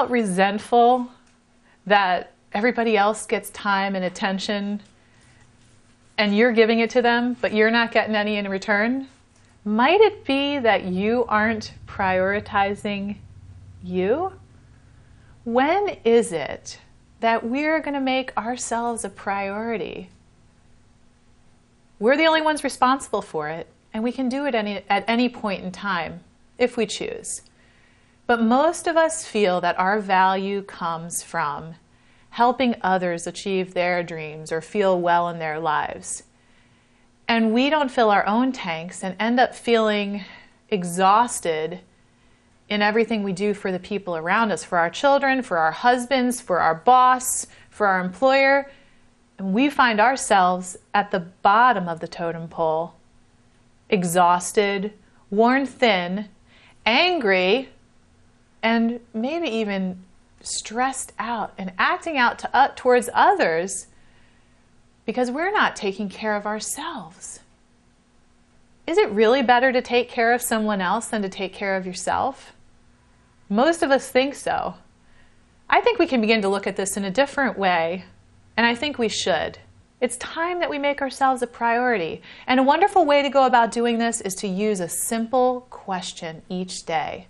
felt resentful that everybody else gets time and attention and you're giving it to them, but you're not getting any in return? Might it be that you aren't prioritizing you? When is it that we're going to make ourselves a priority? We're the only ones responsible for it, and we can do it at any point in time if we choose. But most of us feel that our value comes from helping others achieve their dreams or feel well in their lives. And we don't fill our own tanks and end up feeling exhausted in everything we do for the people around us, for our children, for our husbands, for our boss, for our employer. And we find ourselves at the bottom of the totem pole, exhausted, worn thin, angry, and maybe even stressed out and acting out towards others because we're not taking care of ourselves. Is it really better to take care of someone else than to take care of yourself? Most of us think so. I think we can begin to look at this in a different way, and I think we should. It's time that we make ourselves a priority. And a wonderful way to go about doing this is to use a simple question each day.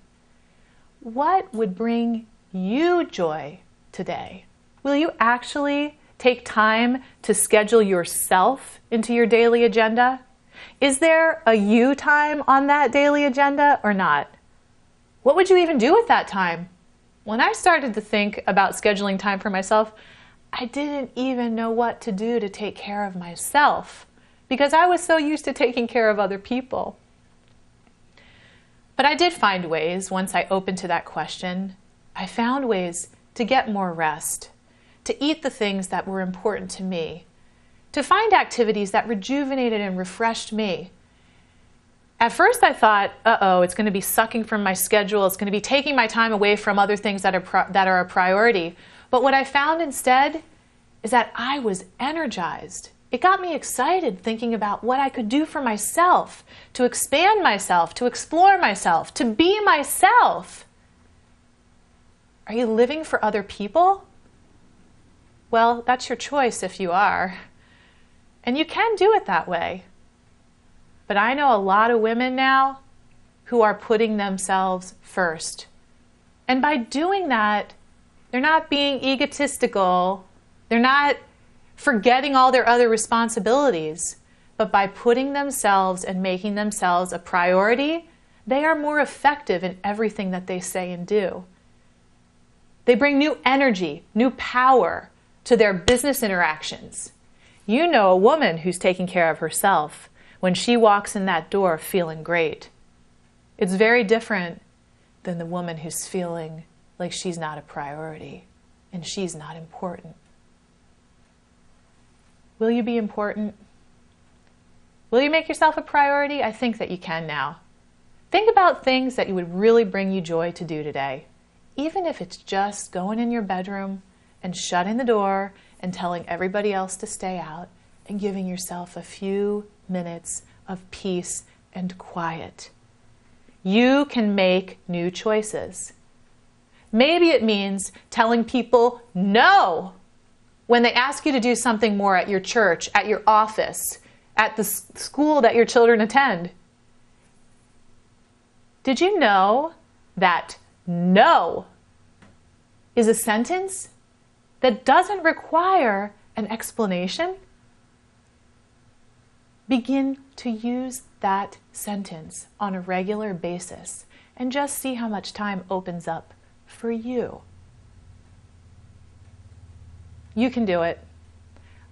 What would bring you joy today? Will you actually take time to schedule yourself into your daily agenda? Is there a you time on that daily agenda or not? What would you even do with that time? When I started to think about scheduling time for myself, I didn't even know what to do to take care of myself because I was so used to taking care of other people. But I did find ways, once I opened to that question, I found ways to get more rest, to eat the things that were important to me, to find activities that rejuvenated and refreshed me. At first I thought, uh-oh, it's going to be sucking from my schedule, it's going to be taking my time away from other things that are a priority. But what I found instead is that I was energized. It got me excited thinking about what I could do for myself, to expand myself, to explore myself, to be myself. Are you living for other people? Well, that's your choice if you are. And you can do it that way. But I know a lot of women now who are putting themselves first. And by doing that, they're not being egotistical. They're not forgetting all their other responsibilities. But by putting themselves and making themselves a priority, they are more effective in everything that they say and do. They bring new energy, new power to their business interactions. You know a woman who's taking care of herself when she walks in that door feeling great. It's very different than the woman who's feeling like she's not a priority and she's not important. Will you be important? Will you make yourself a priority? I think that you can now. Think about things that would really bring you joy to do today, even if it's just going in your bedroom and shutting the door and telling everybody else to stay out and giving yourself a few minutes of peace and quiet. You can make new choices. Maybe it means telling people no when they ask you to do something more at your church, at your office, at the school that your children attend. Did you know that no is a sentence that doesn't require an explanation? Begin to use that sentence on a regular basis and just see how much time opens up for you. You can do it.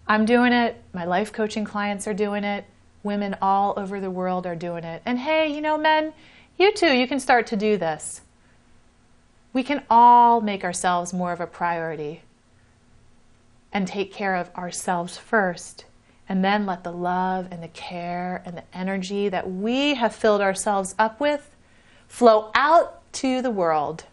I'm doing it. My life coaching clients are doing it. Women all over the world are doing it. And hey, men, you too, you can start to do this. We can all make ourselves more of a priority and take care of ourselves first, and then let the love and the care and the energy that we have filled ourselves up with flow out to the world.